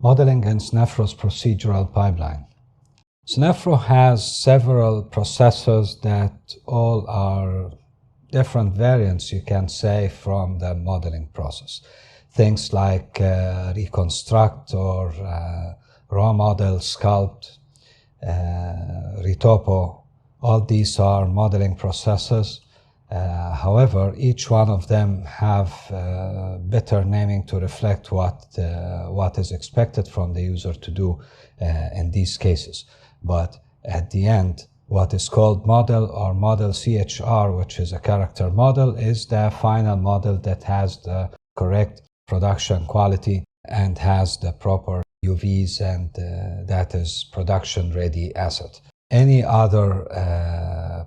Modeling in Seneferu's procedural pipeline. Seneferu has several processes that all are different variants, you can say, from the modeling process. Things like reconstruct or raw model, sculpt, retopo, all these are modeling processes. However, each one of them have better naming to reflect what is expected from the user to do in these cases. But at the end, what is called model or model CHR, which is a character model, is the final model that has the correct production quality and has the proper UVs, and that is production-ready asset. Any other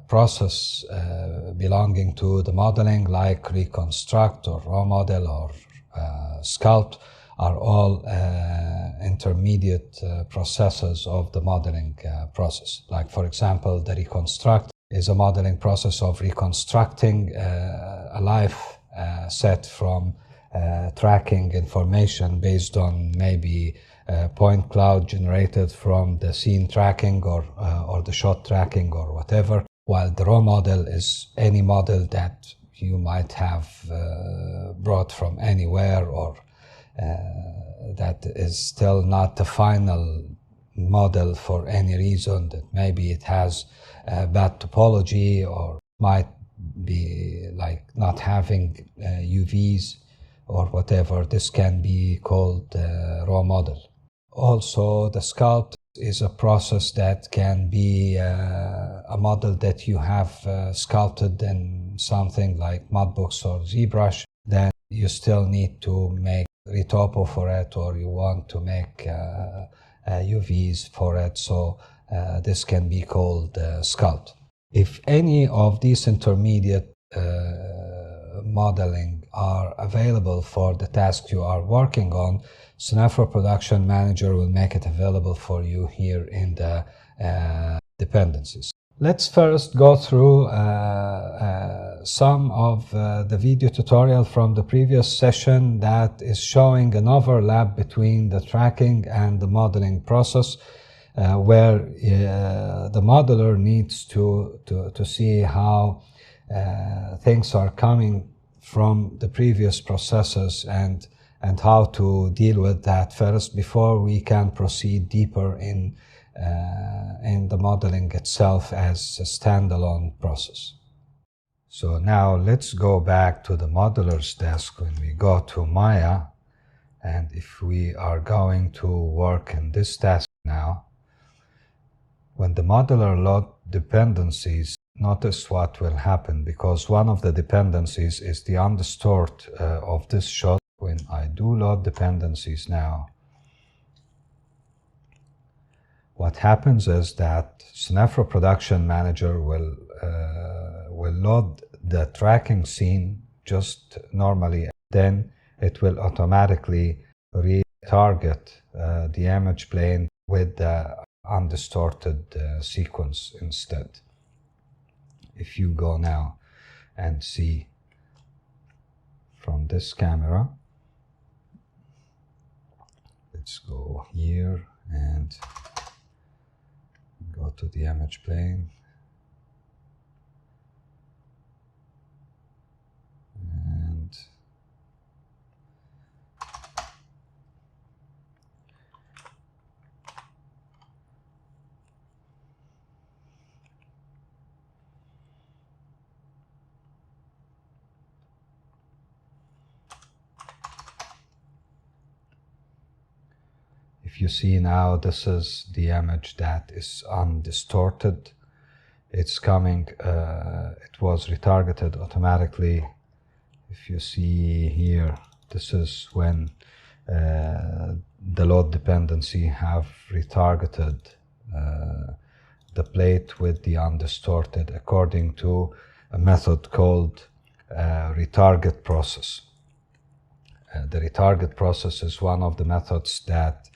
process belonging to the modeling, like reconstruct or raw model or sculpt, are all intermediate processes of the modeling process. Like, for example, the reconstruct is a modeling process of reconstructing a life set from tracking information based on maybe point cloud generated from the scene tracking or the shot tracking or whatever, while the raw model is any model that you might have brought from anywhere, or that is still not the final model for any reason, that maybe it has bad topology or might be like not having UVs or whatever. This can be called raw model. Also, the sculpt is a process that can be a model that you have sculpted in something like Mudbox or ZBrush. Then you still need to make retopo for it, or you want to make UVs for it. So this can be called sculpt. If any of these intermediate modeling are available for the task you are working on, Seneferu Production Manager will make it available for you here in the dependencies. Let's first go through some of the video tutorial from the previous session that is showing an overlap between the tracking and the modeling process, where the modeler needs to see how things are coming from the previous processes and how to deal with that first before we can proceed deeper in the modeling itself as a standalone process. So now let's go back to the modeler's desk when we go to Maya, and if we are going to work in this task now, when the modeler load dependencies, notice what will happen, because one of the dependencies is the undistort of this shot. When I do load dependencies now, what happens is that Seneferu Production Manager will load the tracking scene just normally, then it will automatically retarget the image plane with the undistorted sequence instead. If you go now and see from this camera, let's go here and go to the image plane, and if you see now, this is the image that is undistorted. It's coming, it was retargeted automatically. If you see here, this is when the load dependency have retargeted the plate with the undistorted according to a method called Retarget Process. The Retarget Process is one of the methods that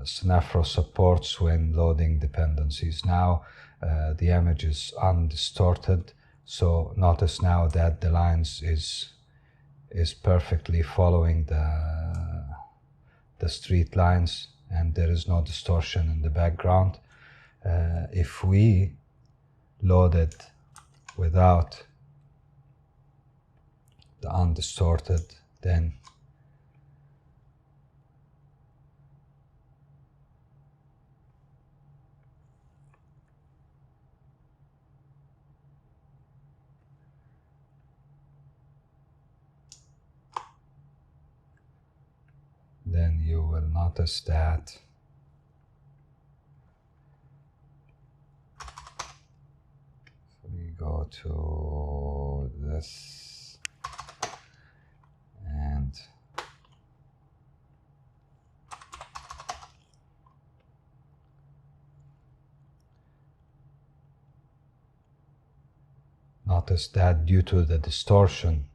Seneferu supports when loading dependencies. Now the image is undistorted, so notice now that the lines is perfectly following the the street lines and there is no distortion in the background. If we load it without the undistorted, then you will notice that we go to this and notice that due to the distortion,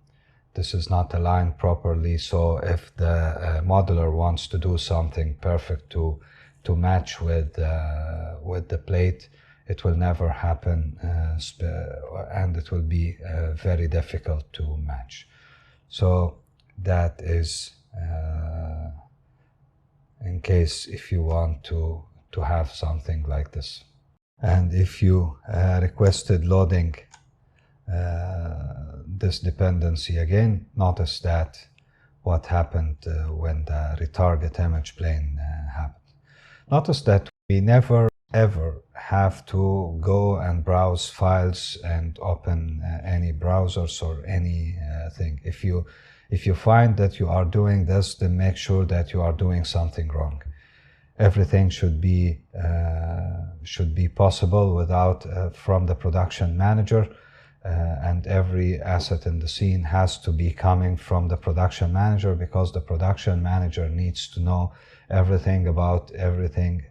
this is not aligned properly. So if the modeler wants to do something perfect to match with the plate, it will never happen, and it will be very difficult to match. So that is in case if you want to have something like this. And if you requested loading this dependency again, notice that what happened when the retarget image plane happened. Notice that we never ever have to go and browse files and open any browsers or anything. If you find that you are doing this, then make sure that you are doing something wrong. Everything should be possible without from the production manager. And every asset in the scene has to be coming from the production manager, because the production manager needs to know everything about everything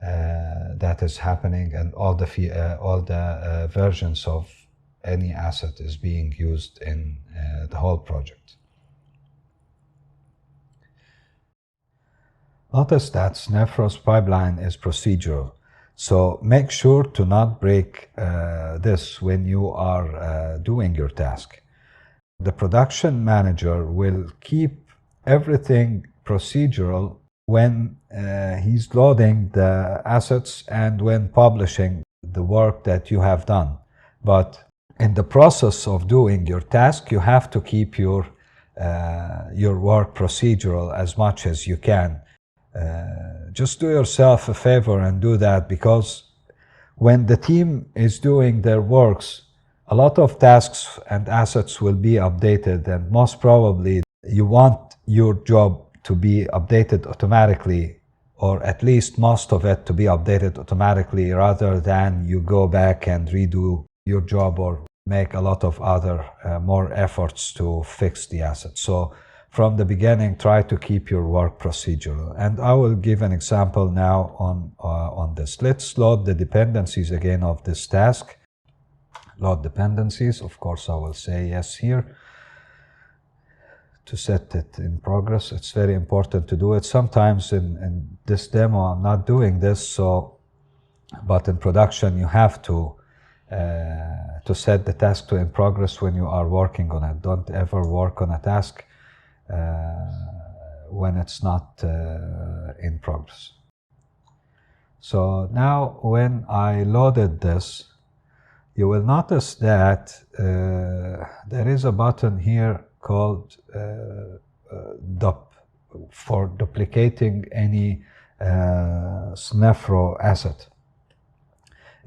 that is happening, and all the versions of any asset is being used in the whole project. Notice that Seneferu's pipeline is procedural. So make sure to not break this when you are doing your task. The production manager will keep everything procedural when he's loading the assets and when publishing the work that you have done. But in the process of doing your task, you have to keep your work procedural as much as you can. Just do yourself a favor and do that, because when the team is doing their works, a lot of tasks and assets will be updated, and most probably you want your job to be updated automatically, or at least most of it to be updated automatically, rather than you go back and redo your job or make a lot of other more efforts to fix the asset. So from the beginning, try to keep your work procedural. And I will give an example now on this. Let's load the dependencies again of this task. Load dependencies. Of course, I will say yes here to set it in progress. It's very important to do it. Sometimes in this demo, I'm not doing this, but in production, you have to set the task to in progress when you are working on it. Don't ever work on a task when it's not in progress. So now when I loaded this, you will notice that there is a button here called for duplicating any Seneferu asset.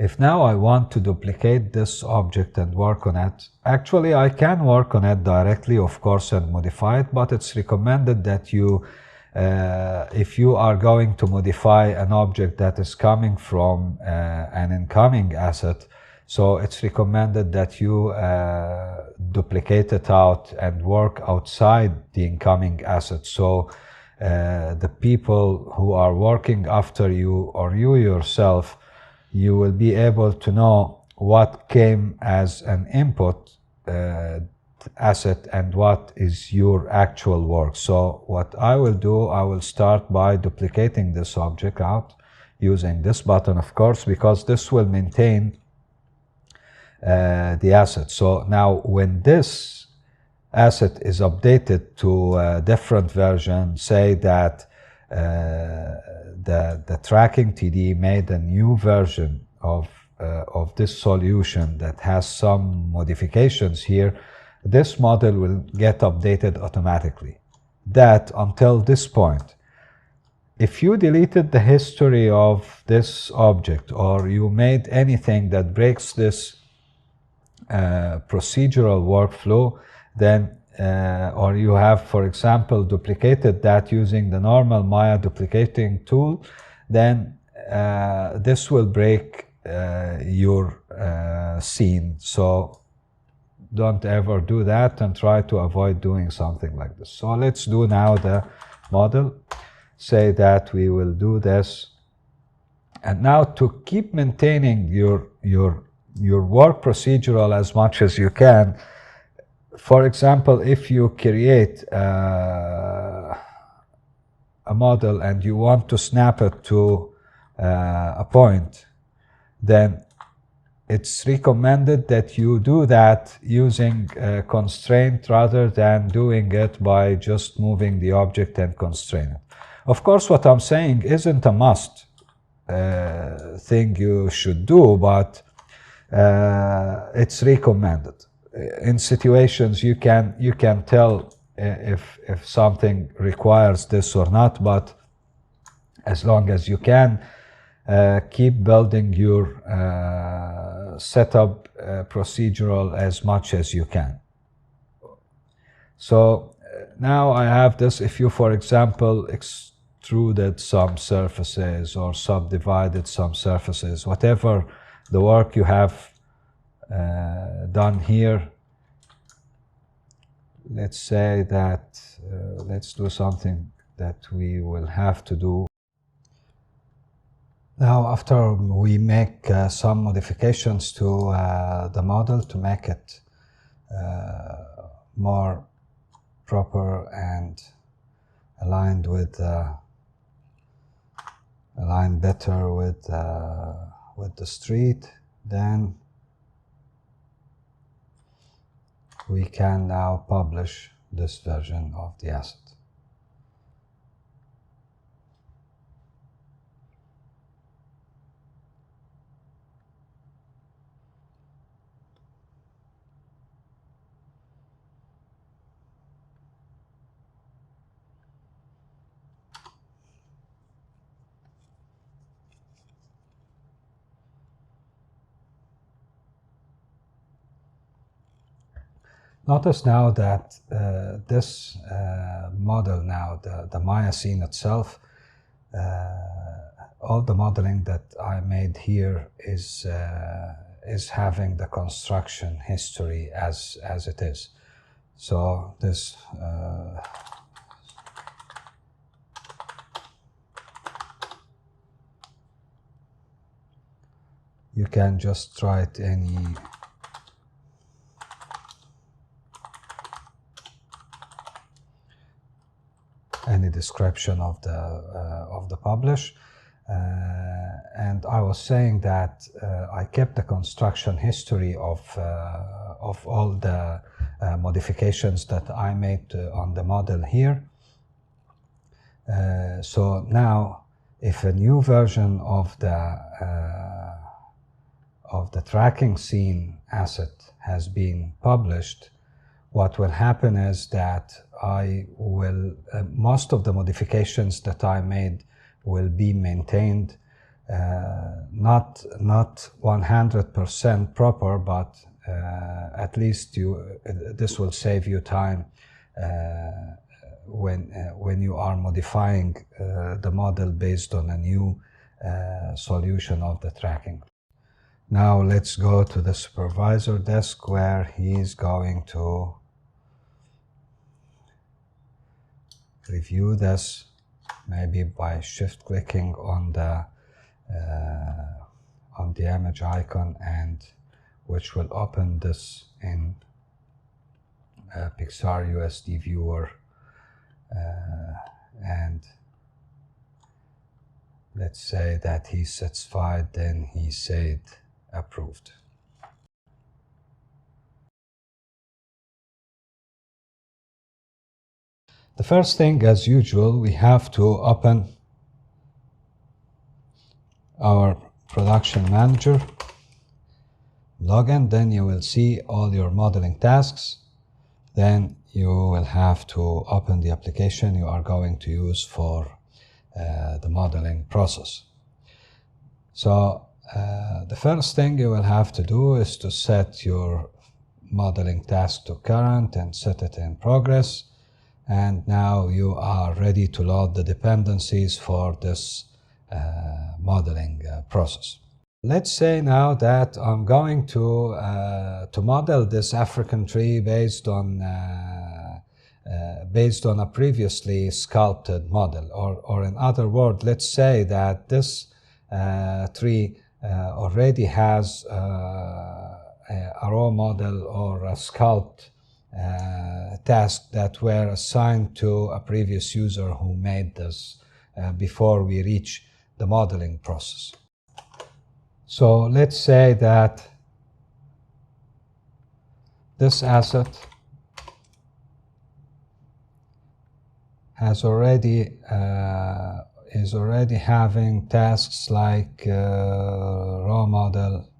If now I want to duplicate this object and work on it, actually I can work on it directly, of course, and modify it, but it's recommended that you, if you are going to modify an object that is coming from an incoming asset, so it's recommended that you duplicate it out and work outside the incoming asset. So the people who are working after you, or you yourself, you will be able to know what came as an input asset and what is your actual work. So what I will do, I will start by duplicating this object out using this button, of course, because this will maintain the asset. So now when this asset is updated to a different version, say that the tracking TD made a new version of this solution that has some modifications here, this model will get updated automatically. That until this point. If you deleted the history of this object or you made anything that breaks this procedural workflow, then or you have, for example, duplicated that using the normal Maya duplicating tool, then this will break your scene. So don't ever do that and try to avoid doing something like this. So let's do now the model. Say that we will do this. And now to keep maintaining your work procedural as much as you can, for example, if you create a model and you want to snap it to a point, then it's recommended that you do that using a constraint rather than doing it by just moving the object and constrain it. Of course, what I'm saying isn't a must thing you should do, but it's recommended. In situations you can tell if something requires this or not, but as long as you can, keep building your setup procedural as much as you can. So now I have this. If you, for example, extruded some surfaces or subdivided some surfaces, whatever the work you have done here, let's say that let's do something that we will have to do. Now, after we make some modifications to the model to make it more proper and aligned better with the street, then we can now publish this version of the asset. Notice now that this model now, the Maya scene itself, all the modeling that I made here is having the construction history as it is. So this you can just write any description of the publish, and I was saying that I kept the construction history of all the modifications that I made on the model here. So now, if a new version of the tracking scene asset has been published, what will happen is that I will most of the modifications that I made will be maintained, not 100% proper, but at least this will save you time when you are modifying the model based on a new solution of the tracking. Now let's go to the supervisor desk, where he's going to review this, maybe by shift clicking on the image icon, and which will open this in Pixar USD viewer, and let's say that he's satisfied, then he said approved. The first thing, as usual, we have to open our production manager, login. Then you will see all your modeling tasks. Then you will have to open the application you are going to use for the modeling process. So the first thing you will have to do is to set your modeling task to current and set it in progress. And now you are ready to load the dependencies for this modeling process. Let's say now that I'm going to model this African tree based on a previously sculpted model, or in other words, let's say that this tree already has a raw model or a sculpt task that were assigned to a previous user who made this before we reach the modeling process. So let's say that this asset is already having tasks like raw model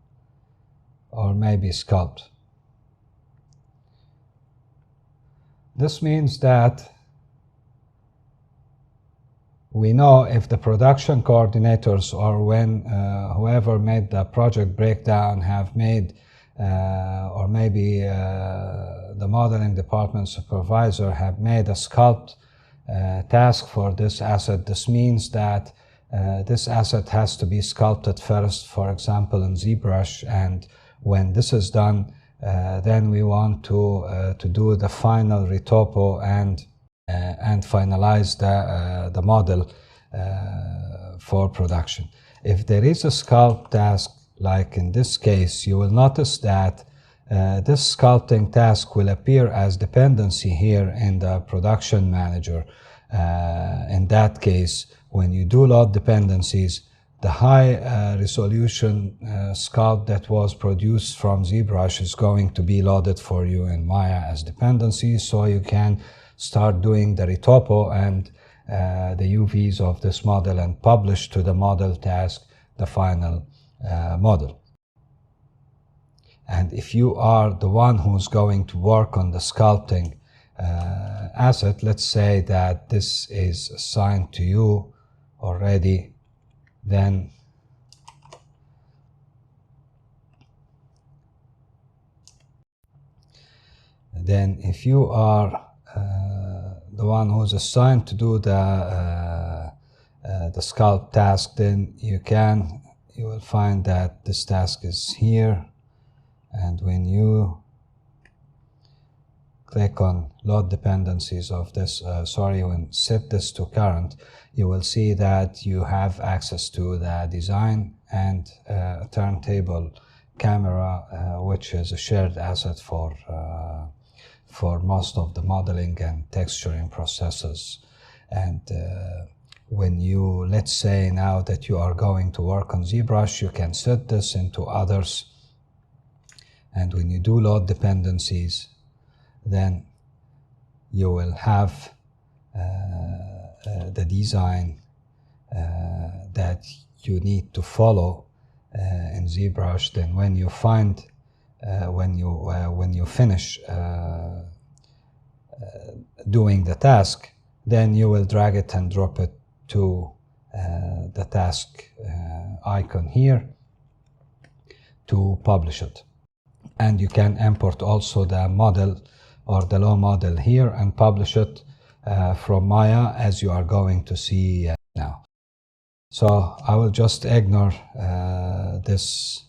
or maybe sculpt. This means that we know if the production coordinators or when whoever made the project breakdown have made, or maybe the modeling department supervisor have made a sculpt task for this asset. This means that this asset has to be sculpted first, for example, in ZBrush, and when this is done, then we want to do the final retopo and finalize the model for production. If there is a sculpt task, like in this case, you will notice that this sculpting task will appear as dependency here in the production manager. In that case, when you do load dependencies, the high resolution sculpt that was produced from ZBrush is going to be loaded for you in Maya as dependencies, so you can start doing the retopo and the UVs of this model and publish to the model task the final model. And if you are the one who's going to work on the sculpting asset, let's say that this is assigned to you already, then if you are the one who's assigned to do the sculpt task, then you will find that this task is here, and when you click on load dependencies of this, when set this to current, you will see that you have access to the design and turntable camera, which is a shared asset for most of the modeling and texturing processes. And when you, let's say now that you are going to work on ZBrush, you can set this into others, and when you do load dependencies, then you will have the design that you need to follow in ZBrush. Then when you find when you finish doing the task, then you will drag it and drop it to the task icon here to publish it. And you can import also the model or the low model here and publish it from Maya, as you are going to see now. So I will just ignore this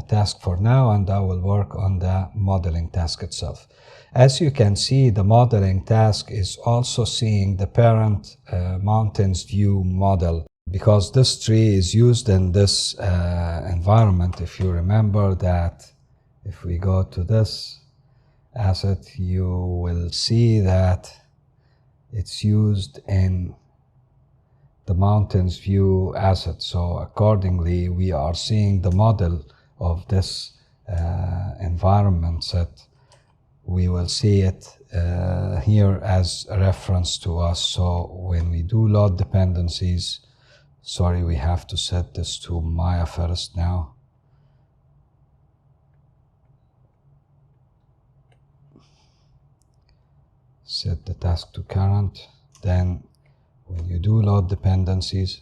task for now, and I will work on the modeling task itself. As you can see, the modeling task is also seeing the parent mountains view model, because this tree is used in this environment. If you remember that, if we go to this asset, you will see that it's used in the mountains view asset. So accordingly, we are seeing the model of this environment set we will see it here as a reference to us. So when we do load dependencies, sorry, we have to set this to Maya first now. Set the task to current. Then when you do load dependencies,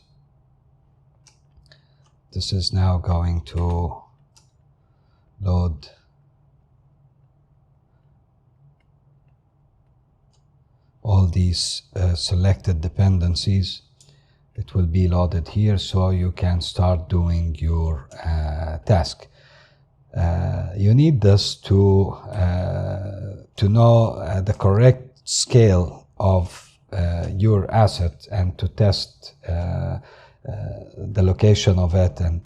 this is now going to load all these selected dependencies. It will be loaded here, so you can start doing your task. You need this to know the correct scale of your asset and to test the location of it and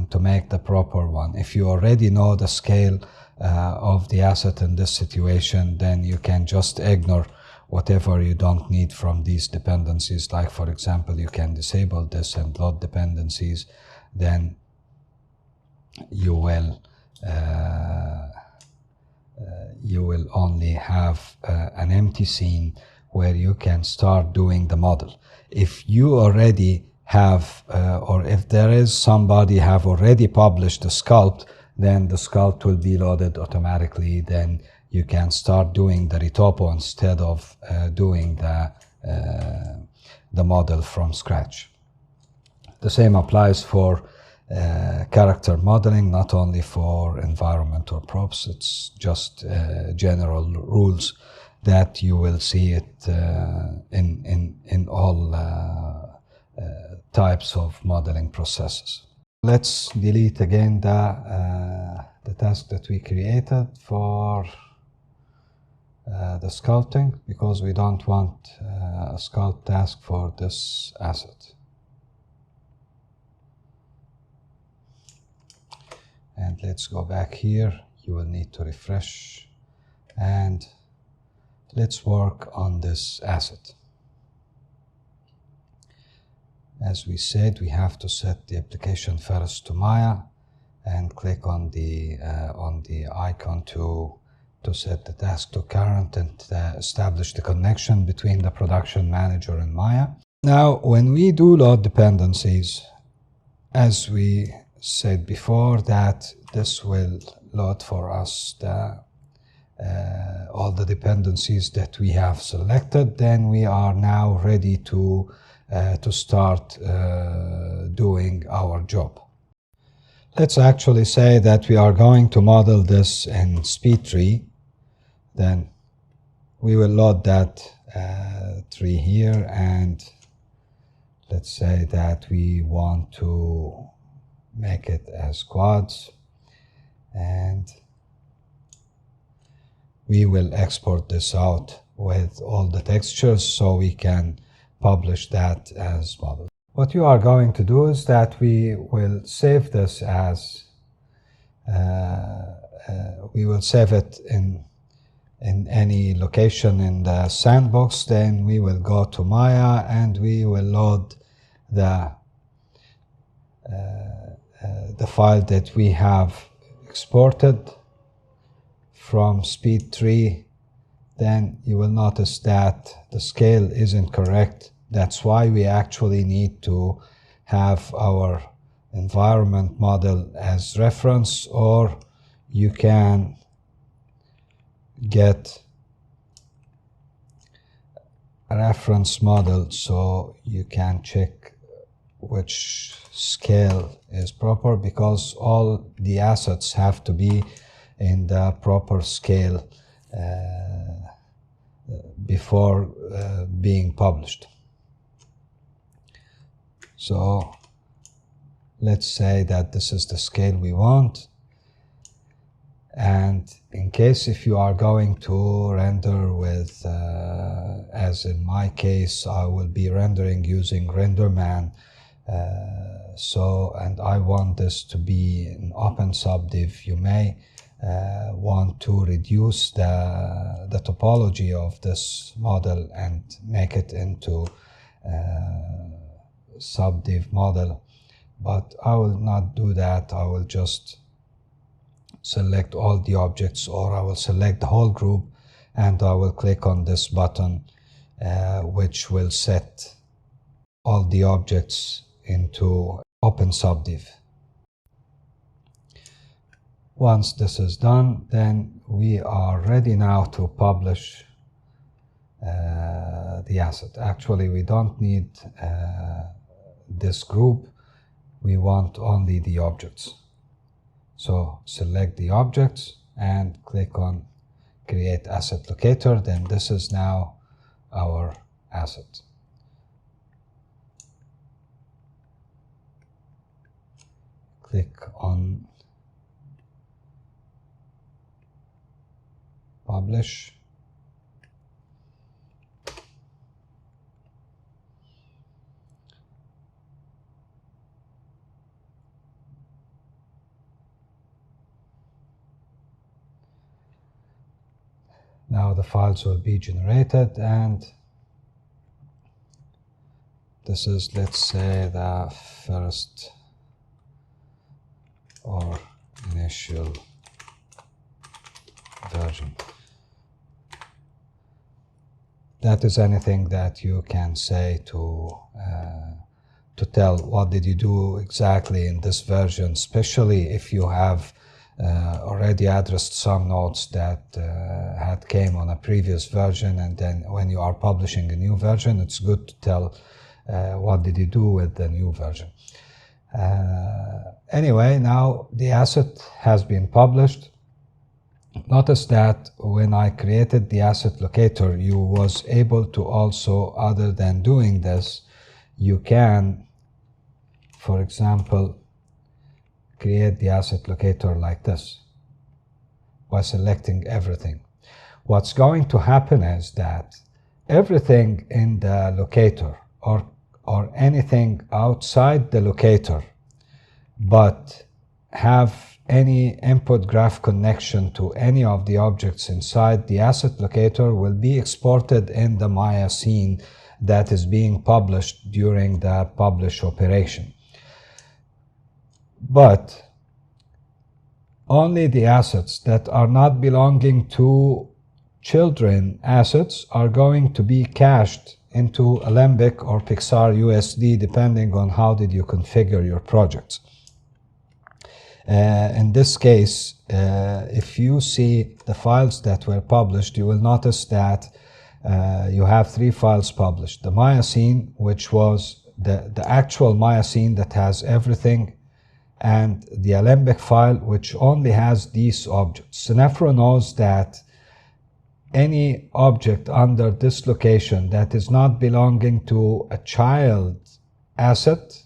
to make the proper one. If you already know the scale of the asset in this situation, then you can just ignore whatever you don't need from these dependencies. Like, for example, you can disable this and load dependencies. Then you will only have an empty scene where you can start doing the model. If you already have, or if there is somebody have already published the sculpt, then the sculpt will be loaded automatically. Then you can start doing the retopo instead of doing the model from scratch. The same applies for character modeling, not only for environment or props. It's just general rules that you will see it in all types of modeling processes. Let's delete again the task that we created for the sculpting, because we don't want a sculpt task for this asset. And let's go back here. You will need to refresh, and let's work on this asset. As we said, we have to set the application first to Maya and click on the icon to set the task to current and establish the connection between the production manager and Maya. Now, when we do load dependencies, as we said before, that this will load for us all the dependencies that we have selected. Then we are now ready to start doing our job. Let's actually say that we are going to model this in speed tree. Then we will load that tree here, and let's say that we want to make it as quads, and we will export this out with all the textures so we can publish that as model. What you are going to do is that we will save this as we will save it in any location in the sandbox. Then we will go to Maya and we will load the file that we have exported from speed tree. Then you will notice that the scale isn't correct. That's why we actually need to have our environment model as reference, or you can get a reference model so you can check which scale is proper, because all the assets have to be in the proper scale before being published. So let's say that this is the scale we want, and in case if you are going to render with, as in my case, I will be rendering using RenderMan, and I want this to be an open subdiv. You may want to reduce the topology of this model and make it into subdiv model, but I will not do that. I will just select all the objects, or I will select the whole group and I will click on this button, which will set all the objects into open subdiv. Once this is done, then we are ready now to publish the asset. Actually, we don't need this group. We want only the objects. So select the objects and click on Create Asset Locator. Then this is now our asset. Click on Publish. Now the files will be generated, and this is, let's say, the first or initial version. That is anything that you can say to tell what did you do exactly in this version, especially if you have already addressed some nodes that had came on a previous version, and then when you are publishing a new version, it's good to tell what did you do with the new version. Anyway, now the asset has been published. Notice that when I created the asset locator, you was able to also, other than doing this, you can, for example, create the asset locator like this by selecting everything. What's going to happen is that everything in the locator, or anything outside the locator, but have any input graph connection to any of the objects inside the asset locator, will be exported in the Maya scene that is being published during the publish operation. But only the assets that are not belonging to children assets are going to be cached into Alembic or Pixar USD, depending on how did you configure your projects. In this case, if you see the files that were published, you will notice that you have 3 files published. The Maya scene, which was the actual Maya scene that has everything, and the Alembic file, which only has these objects. Seneferu knows that any object under this location that is not belonging to a child asset,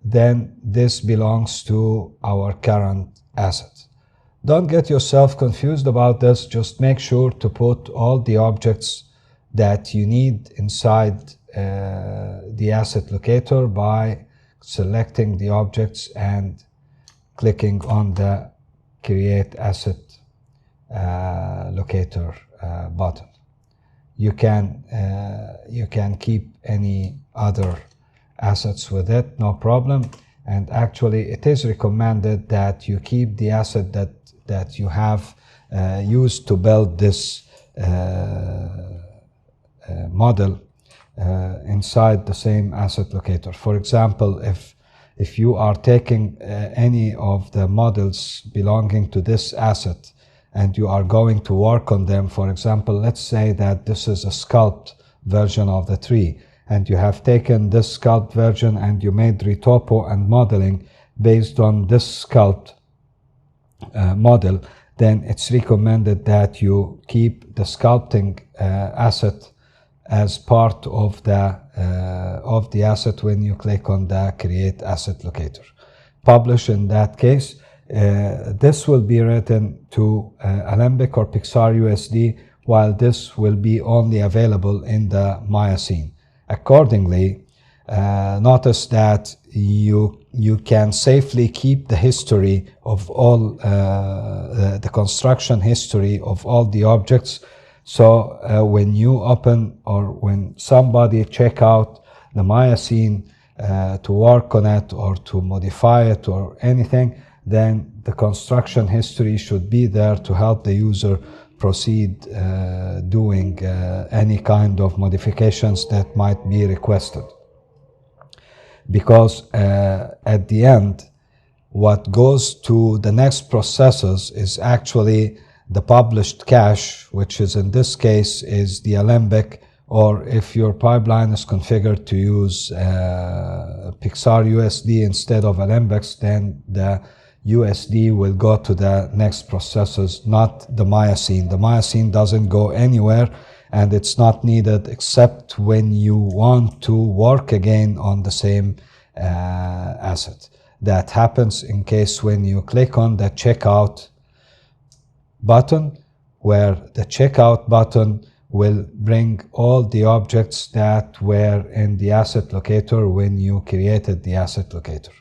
then this belongs to our current asset. Don't get yourself confused about this. Just make sure to put all the objects that you need inside the asset locator by selecting the objects and clicking on the Create Asset Locator button. You can keep any other assets with it, no problem. And actually, it is recommended that you keep the asset that you have used to build this model inside the same asset locator. For example, if you are taking any of the models belonging to this asset and you are going to work on them, for example, let's say that this is a sculpt version of the tree, and you have taken this sculpt version and you made retopo and modeling based on this sculpt model, then it's recommended that you keep the sculpting asset as part of the asset when you click on the Create Asset Locator. Publish in that case. This will be written to Alembic or Pixar USD, while this will be only available in the Maya scene. Accordingly, notice that you can safely keep the history of all the construction history of all the objects. So when you open, or when somebody check out the Maya scene to work on it or to modify it or anything, then the construction history should be there to help the user proceed doing any kind of modifications that might be requested. Because at the end, what goes to the next processes is actually the published cache, which is in this case is the Alembic, or if your pipeline is configured to use Pixar USD instead of Alembics, then the USD will go to the next processes, not the Miocene. The Miocene doesn't go anywhere, and it's not needed except when you want to work again on the same asset. That happens in case when you click on the checkout button, where the checkout button will bring all the objects that were in the asset locator when you created the asset locator.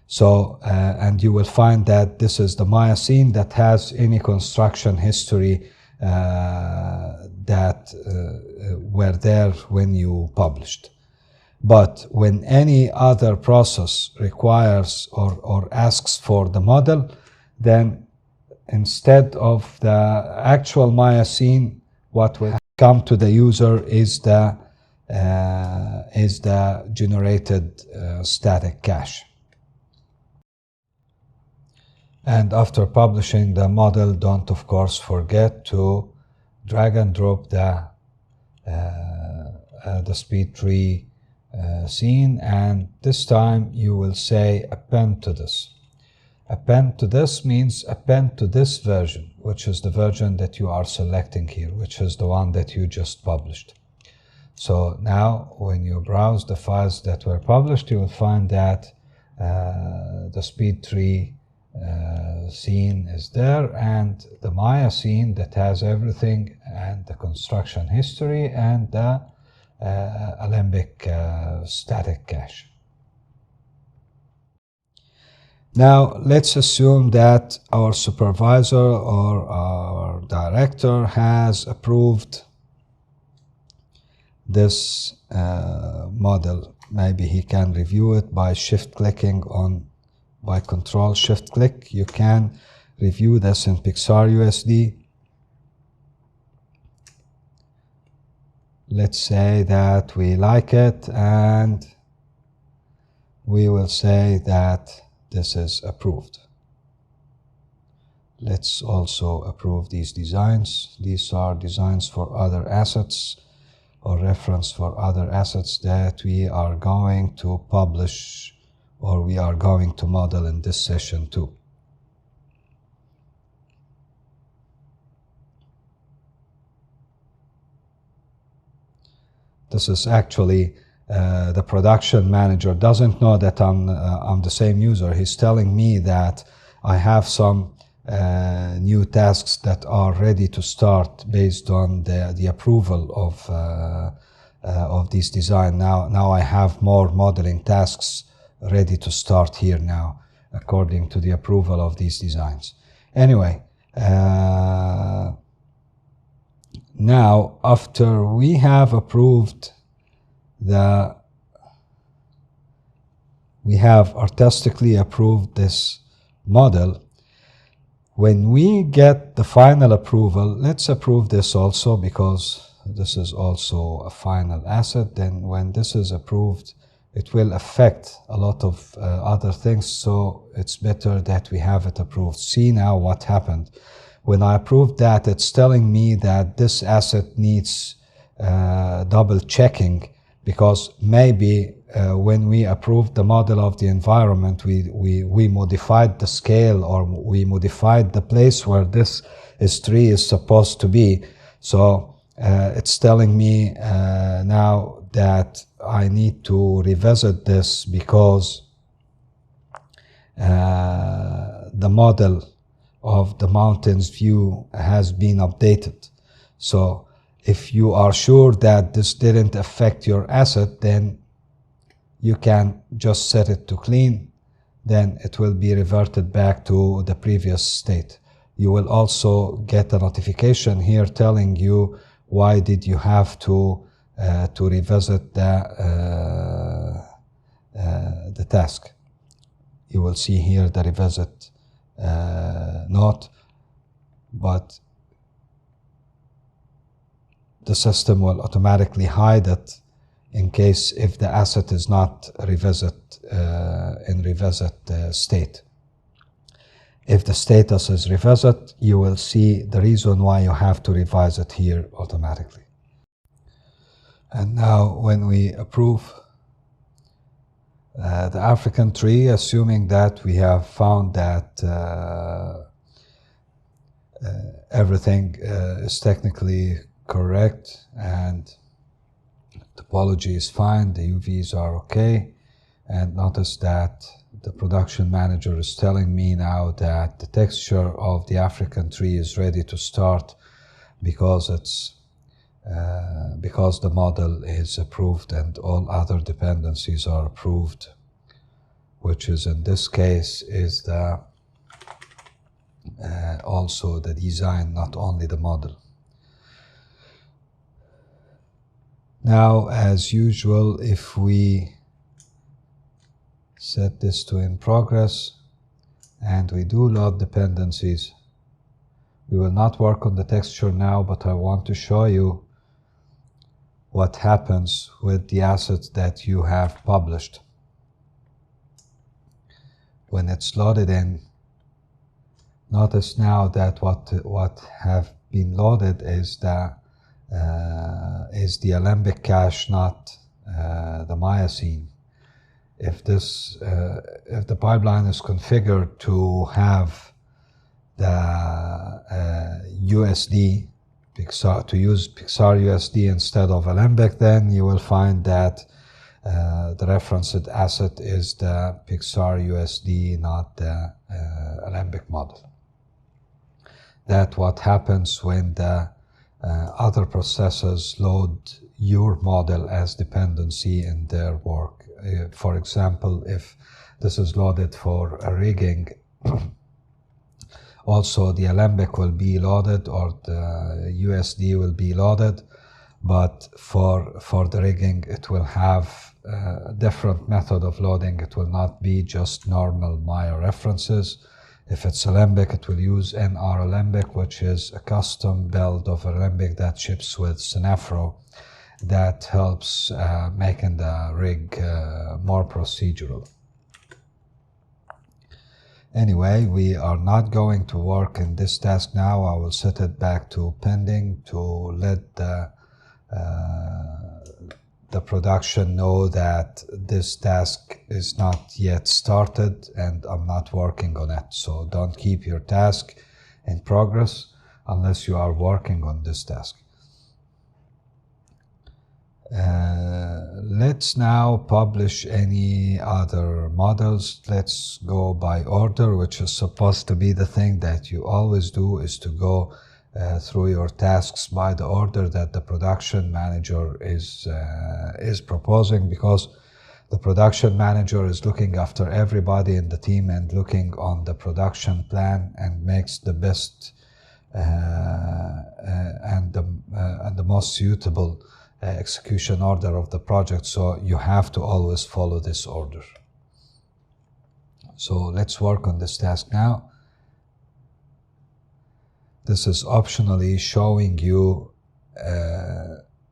So, and you will find that this is the Miocene that has any construction history that were there when you published. But when any other process requires or asks for the model, then instead of the actual Miocene, what will come to the user is the generated static cache. And after publishing the model, don't of course forget to drag and drop the speed tree scene, and this time you will say append to this. Append to this means append to this version, which is the version that you are selecting here, which is the one that you just published. So now when you browse the files that were published, you will find that the speed tree scene is there, and the Miocene that has everything, and the construction history, and the Alembic static cache. Now let's assume that our supervisor or our director has approved this model. Maybe he can review it by shift-clicking on, by control shift-click. You can review this in Pixar USD. Let's say that we like it, and we will say that this is approved. Let's also approve these designs. These are designs for other assets, or reference for other assets that we are going to publish, or we are going to model in this session too. This is actually the production manager doesn't know that I'm the same user. He's telling me that I have some new tasks that are ready to start based on the approval of this design. Now I have more modeling tasks ready to start here now, according to the approval of these designs. Anyway, now after we have approved we have artistically approved this model, when we get the final approval, let's approve this also because this is also a final asset. Then when this is approved, it will affect a lot of other things, so it's better that we have it approved. See now what happened. When I approved that, it's telling me that this asset needs double checking, because maybe when we approved the model of the environment, we modified the scale, or we modified the place where this tree is supposed to be. So it's telling me now that I need to revisit this because the model of the mountains view has been updated. So if you are sure that this didn't affect your asset, then you can just set it to clean, then it will be reverted back to the previous state. You will also get a notification here telling you why did you have to revisit the task. you will see here the revisit note, but the system will automatically hide it in case if the asset is not revisit in revisit state. If the status is revisit, you will see the reason why you have to revise it here automatically. And now when we approve the African tree, assuming that we have found that everything is technically correct and topology is fine, the UVs are okay, and notice that the production manager is telling me now that the texture of the African tree is ready to start because it's because the model is approved and all other dependencies are approved, which is in this case is the also the design, not only the model. Now, as usual, if we set this to in progress and we do load dependencies, we will not work on the texture now, but I want to show you what happens with the assets that you have published. When it's loaded in, notice now that what have been loaded is the Alembic cache, not the Miocene. If the pipeline is configured to have the USD to use Pixar USD instead of Alembic, then you will find that the referenced asset is the Pixar USD, not the Alembic model. That's what happens when the other processes load your model as dependency in their work. For example, if this is loaded for a rigging, also the Alembic will be loaded or the USD will be loaded, but for the rigging it will have a different method of loading. It will not be just normal Maya references. If it's Alembic, it will use NR Alembic, which is a custom build of Alembic that ships with Seneferu that helps making the rig more procedural. Anyway, we are not going to work in this task now. I will set it back to pending to let the production know that this task is not yet started and I'm not working on it. So don't keep your task in progress unless you are working on this task. Let's now publish any other models. Let's go by order, which is supposed to be the thing that you always do, is to go through your tasks by the order that the production manager is proposing, because the production manager is looking after everybody in the team and looking on the production plan and makes the best and the most suitable execution order of the project. So you have to always follow this order. So let's work on this task now. This is optionally showing you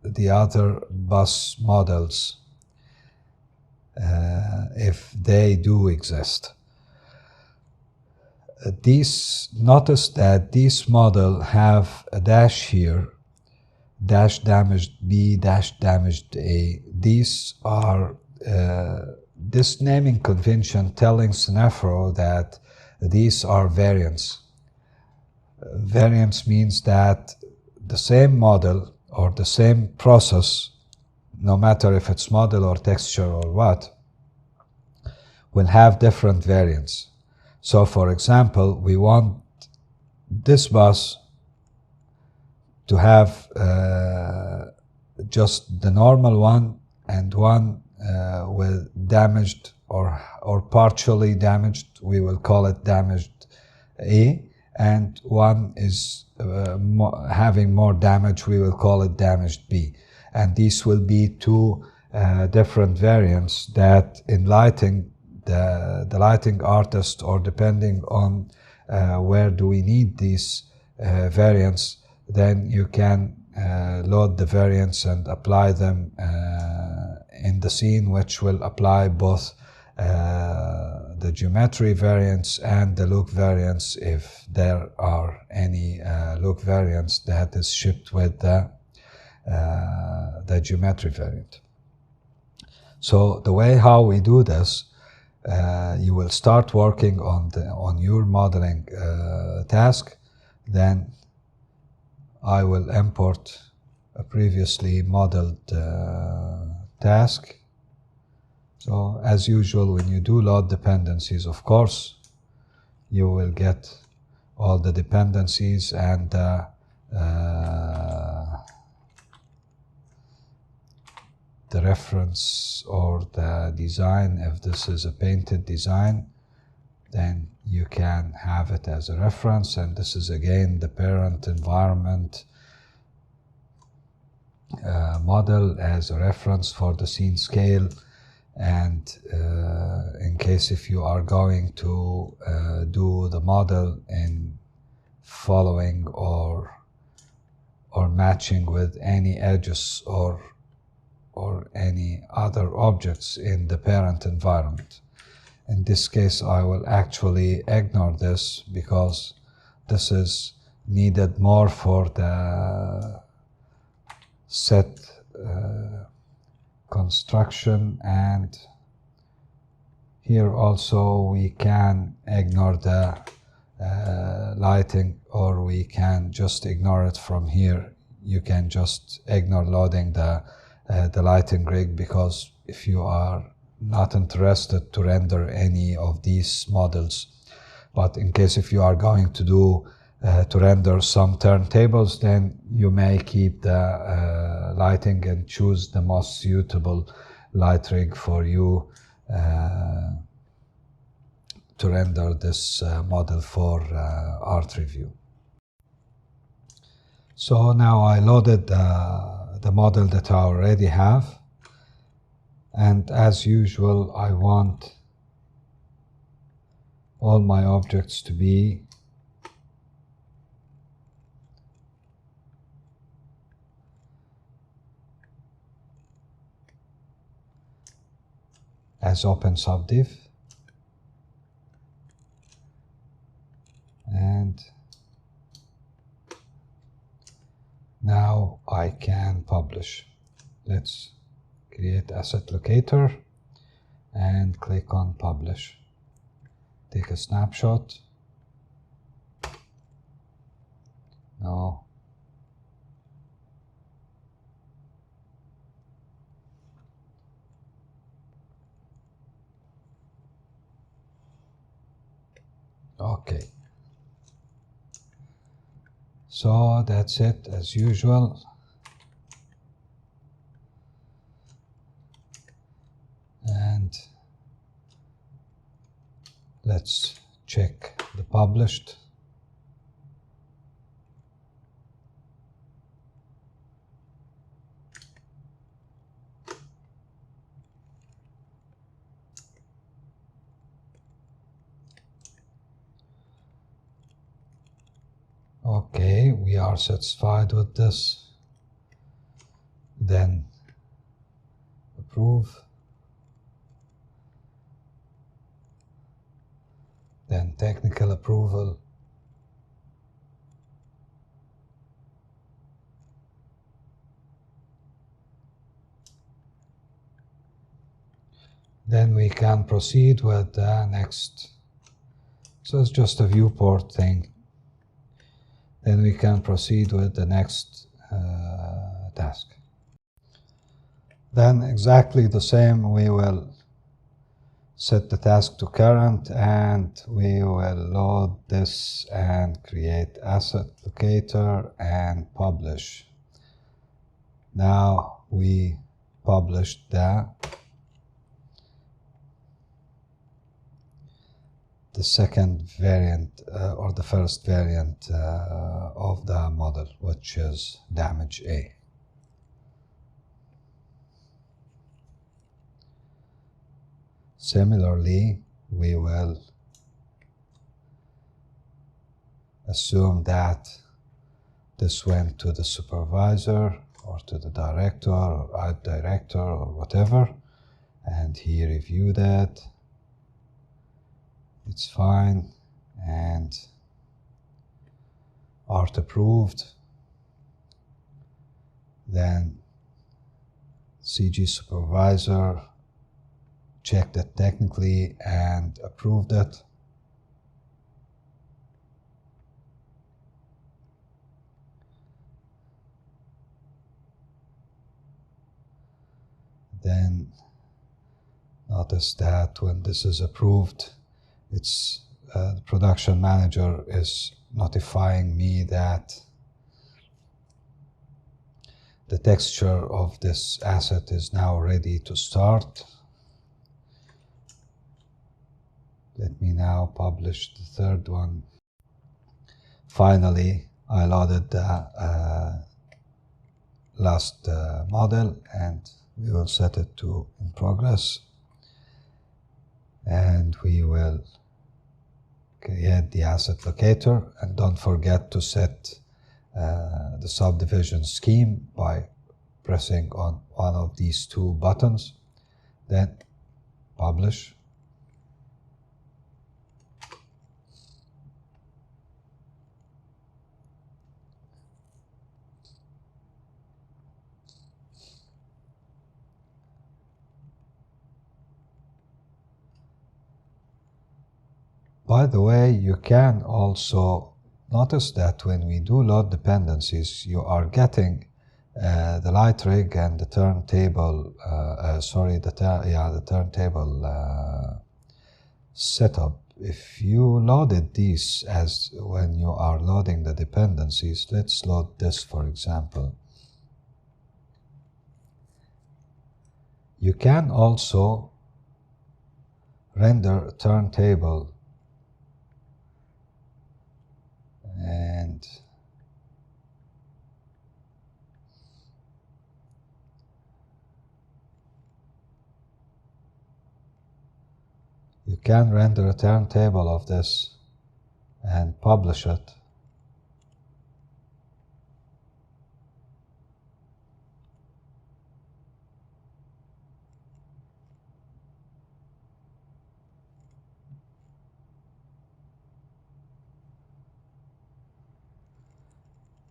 the other bus models if they do exist. Notice that these models have a dash here, dash damaged B, dash damaged A. These are this naming convention telling Seneferu that these are variants. Variance means that the same model or the same process, no matter if it's model or texture or what, will have different variants. So for example, we want this bus to have just the normal one and one with damaged or partially damaged, we will call it damaged A, and one is having more damage, we will call it damaged B. And these will be two different variants that enlighten the lighting artist, or depending on where do we need these variants, then you can load the variants and apply them in the scene, which will apply both the geometry variants and the look variants, if there are any look variants that is shipped with the geometry variant. So the way how we do this, you will start working on your modeling task. Then I will import a previously modeled task. So as usual, when you do load dependencies, of course, you will get all the dependencies and the reference or the design. If this is a painted design, then you can have it as a reference, and this is again the parent environment model as a reference for the scene scale. And in case if you are going to do the model in following or matching with any edges or any other objects in the parent environment. In this case, I will actually ignore this, because this is needed more for the set construction. And here also we can ignore the lighting, or we can just ignore it from here. You can just ignore loading the lighting rig, because if you are not interested to render any of these models, but in case if you are going to do to render some turntables, then you may keep the lighting and choose the most suitable light rig for you to render this model for art review. So now I loaded the model that I already have, and as usual I want all my objects to be as open subdiv, and now I can publish. Let's create asset locator and click on publish. Take a snapshot. No. Okay. So that's it as usual. And let's check the published. Okay, we are satisfied with this. Then approve. Then technical approval. Then we can proceed with the next. So it's just a viewport thing. Then we can proceed with the next task. Then exactly the same, we will set the task to current, and we will load this and create asset locator and publish. Now we published the second variant or the first variant of the model, which is damage A. Similarly, we will assume that this went to the supervisor or to the director or art director or whatever, and he reviewed it. It's fine, and art approved. Then CG supervisor checked it technically and approved it. Then notice that when this is approved, it's the production manager is notifying me that the texture of this asset is now ready to start. Let me now publish the third one. Finally, I loaded the last model, and we will set it to in progress, and we will create the asset locator, and don't forget to set the subdivision scheme by pressing on one of these two buttons. Then publish. By the way, you can also notice that when we do load dependencies, you are getting the light rig and the turntable, the turntable setup. If you loaded these as when you are loading the dependencies, let's load this for example. You can also render a turntable, and you can render a turntable of this and publish it.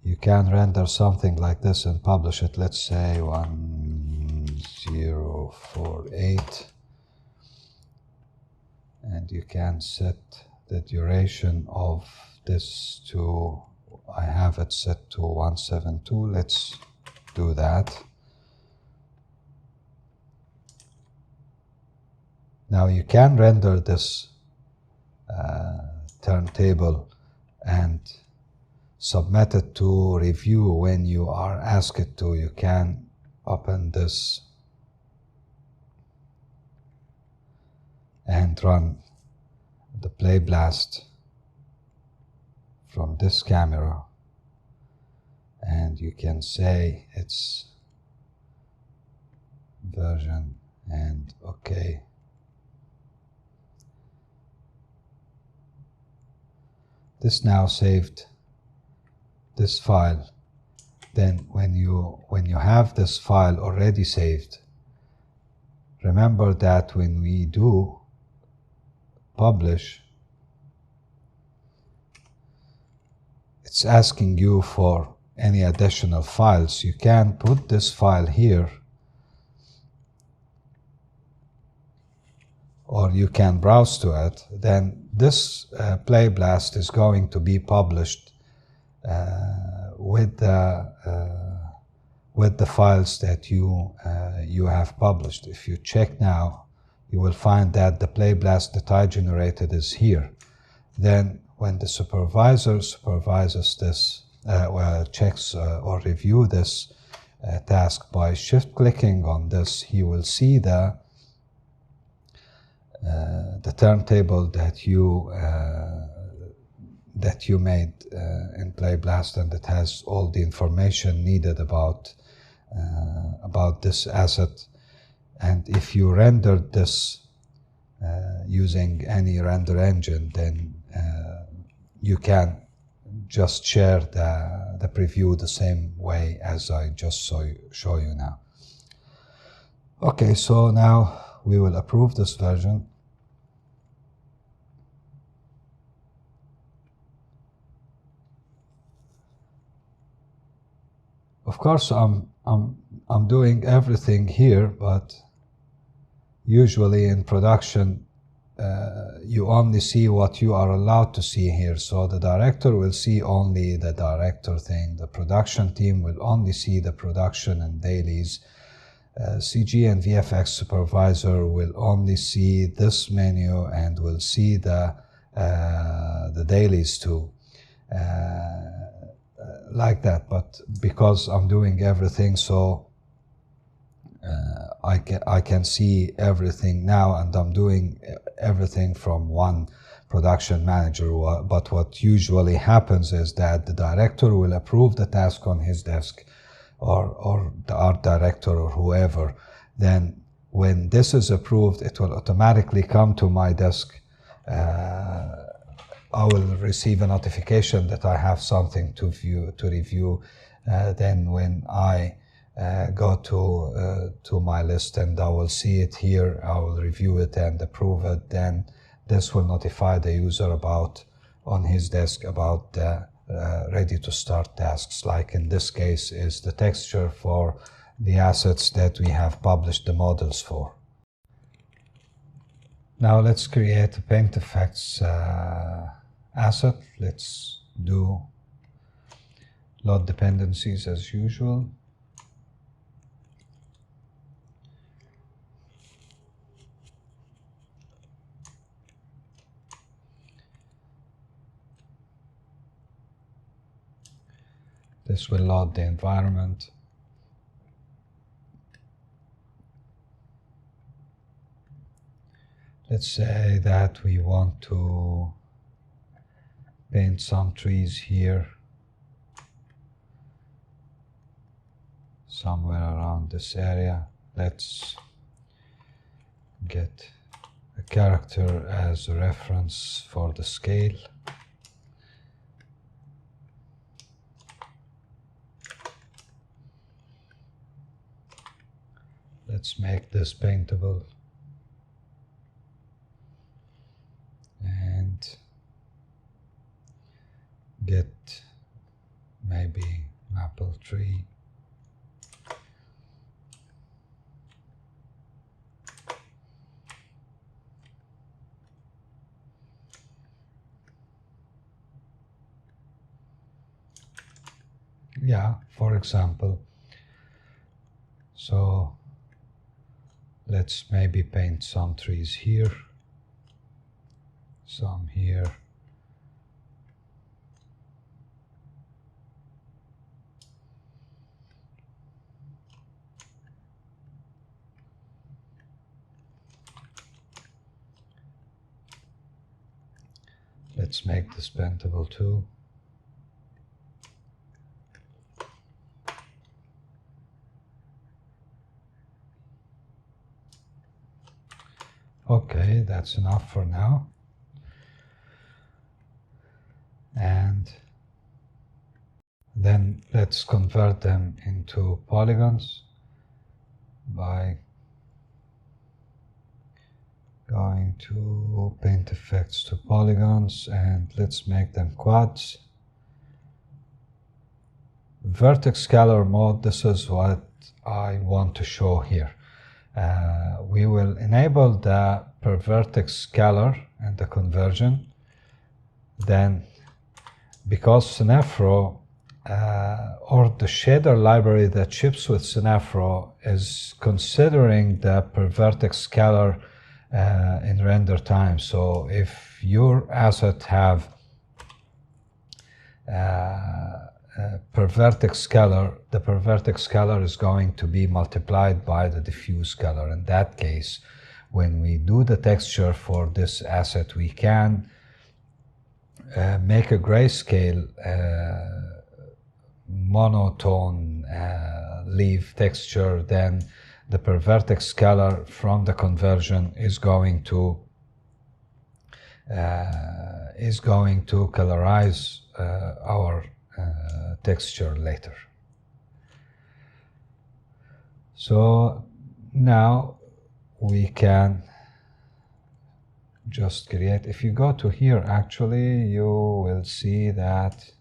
You can render something like this and publish it. Let's say 1048, and you can set the duration of this to, I have it set to 172. Let's do that. Now you can render this turntable and submit it to review when you are asked to. You can open this and run the play blast from this camera, and you can say it's version and OK. This now saved this file. Then when you have this file already saved, remember that when we do publish, it's asking you for any additional files. You can put this file here, or you can browse to it. Then this play blast is going to be published with the files that you have published. If you check now, you will find that the play blast that I generated is here. Then when the supervisor supervises this, checks or review this task by shift clicking on this, he will see the turntable that you made in Play Blast, and it has all the information needed about this asset. And if you rendered this using any render engine, then you can just share the preview the same way as I just show you now. Okay, so now we will approve this version. Of course, I'm doing everything here, but usually in production, you only see what you are allowed to see here. So the director will see only the director thing. The production team will only see the production and dailies. CG and VFX supervisor will only see this menu and will see the dailies too. Like that, but because I'm doing everything, so I can see everything now, and I'm doing everything from one production manager. But what usually happens is that the director will approve the task on his desk, or the art director or whoever. Then when this is approved, it will automatically come to my desk. I will receive a notification that I have something to review. Then when I go to my list and I will see it here, I will review it and approve it. Then this will notify the user on his desk about the ready to start tasks. Like in this case is the texture for the assets that we have published the models for. Now let's create a paint effects asset. Let's do load dependencies as usual. This will load the environment. Let's say that we want to paint some trees here, somewhere around this area. Let's get a character as a reference for the scale. Let's make this paintable and get maybe maple tree. Yeah, for example. So let's maybe paint some trees here, some here. Let's make this paintable too. Okay, that's enough for now. And then let's convert them into polygons by going to paint effects to polygons, and let's make them quads. Vertex scalar mode, this is what I want to show here. We will enable the per vertex scalar and the conversion. Then, because Seneferu or the shader library that ships with Seneferu is considering the per vertex scalar in render time. So if your asset have per vertex scalar, the per vertex scalar is going to be multiplied by the diffuse scalar. In that case, when we do the texture for this asset, we can make a grayscale monotone leaf texture. Then the per vertex scalar from the conversion is going to is going to colorize our texture later. So now we can just create. If you go to here, actually, you will see that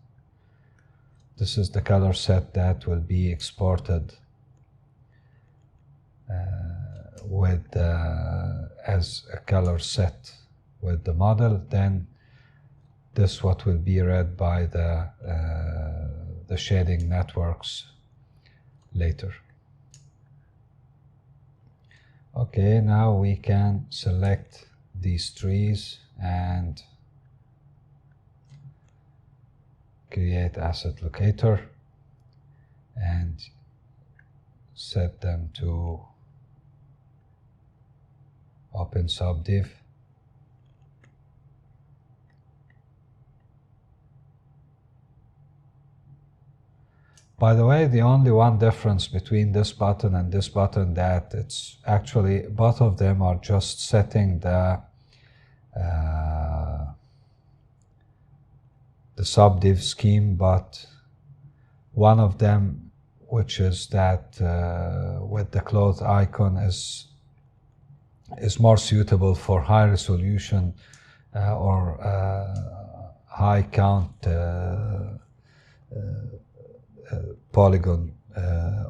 this is the color set that will be exported with as a color set with the model. Then this what will be read by the shading networks later. Okay, now we can select these trees and create asset locator and set them to open subdiv. By the way, the only one difference between this button and this button that it's actually both of them are just setting the subdiv scheme, but one of them, which is that with the cloth icon, is more suitable for high resolution or high count polygon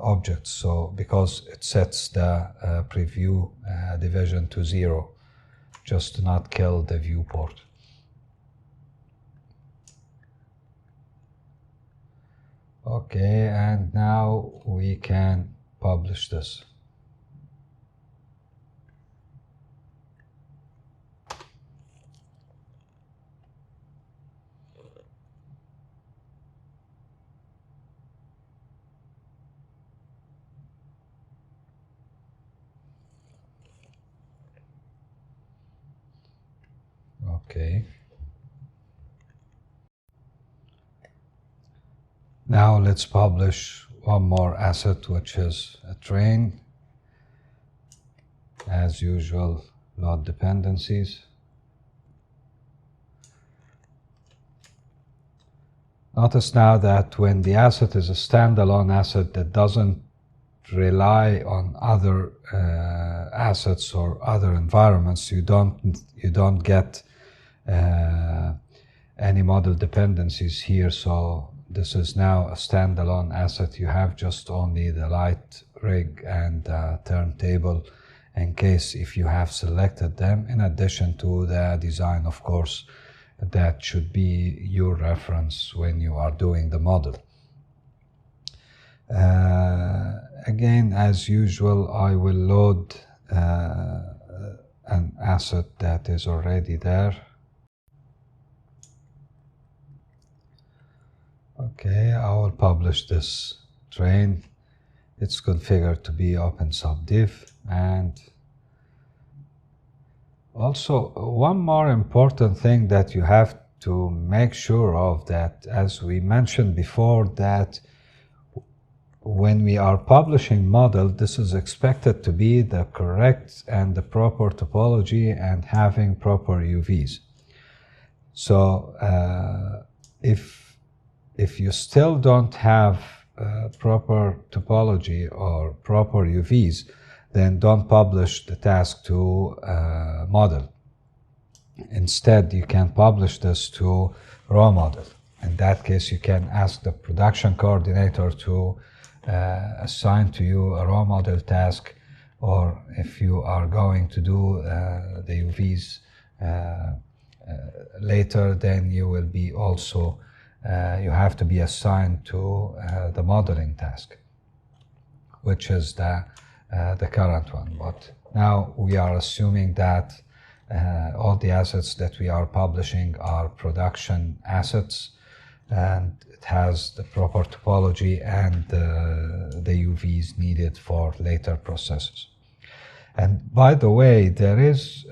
objects. So because it sets the preview division to 0, just to not kill the viewport. Okay, and now we can publish this. Okay. Now let's publish one more asset, which is a train. As usual, load dependencies. Notice now that when the asset is a standalone asset that doesn't rely on other assets or other environments, you don't get any model dependencies here. So this is now a standalone asset. You have just only the light rig and turntable in case if you have selected them, in addition to the design, of course, that should be your reference when you are doing the model. Again, as usual, I will load an asset that is already there. Okay, I will publish this train. It's configured to be open subdiv. And also, one more important thing that you have to make sure of, that as we mentioned before, that when we are publishing model, this is expected to be the correct and the proper topology and having proper UVs. So if you still don't have proper topology or proper UVs, then don't publish the task to model. Instead, you can publish this to raw model. In that case, you can ask the production coordinator to assign to you a raw model task, or if you are going to do the UVs later, then you will be also you have to be assigned to the modeling task, which is the current one. But now we are assuming that all the assets that we are publishing are production assets, and it has the proper topology and the UVs needed for later processes. And by the way, there is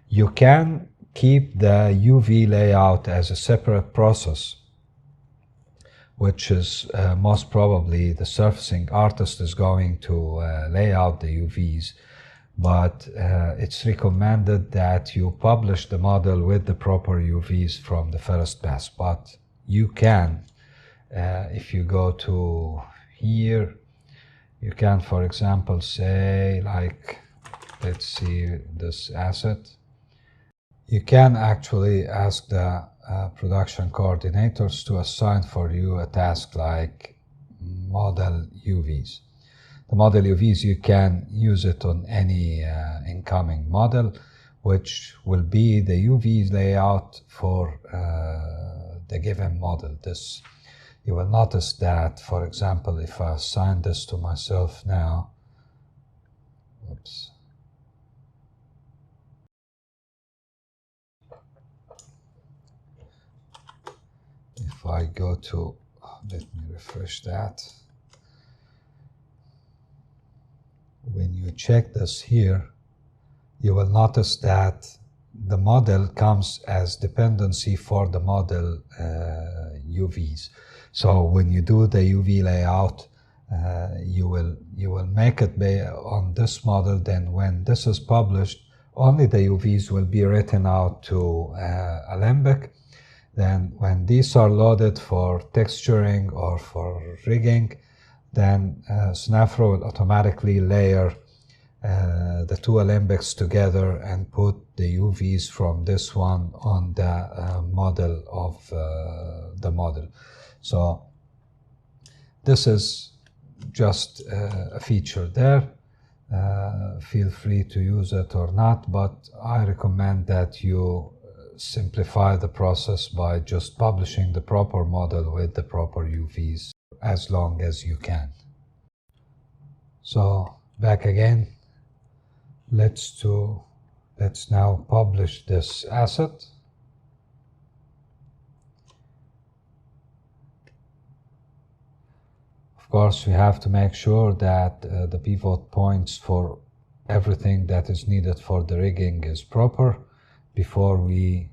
you can keep the UV layout as a separate process, which is most probably the surfacing artist is going to lay out the UVs. but it's recommended that you publish the model with the proper UVs from the first pass. But you can, if you go to here, you can, for example, say, like, let's see this asset. You can actually ask the production coordinators to assign for you a task like model UVs. The model UVs, you can use it on any incoming model, which will be the UV layout for the given model. This, you will notice that, for example, if I assign this to myself now, oops. If I go to, let me refresh that. When you check this here, you will notice that the model comes as dependency for the model UVs. So when you do the UV layout, you will make it on this model. Then when this is published, only the UVs will be written out to Alembic. Then when these are loaded for texturing or for rigging, then Seneferu will automatically layer the two alembics together and put the UVs from this one on the model of the model. So this is just a feature there. Feel free to use it or not, but I recommend that you simplify the process by just publishing the proper model with the proper UVs as long as you can. So back again, let's now publish this asset. Of course, we have to make sure that the pivot points for everything that is needed for the rigging is proper before we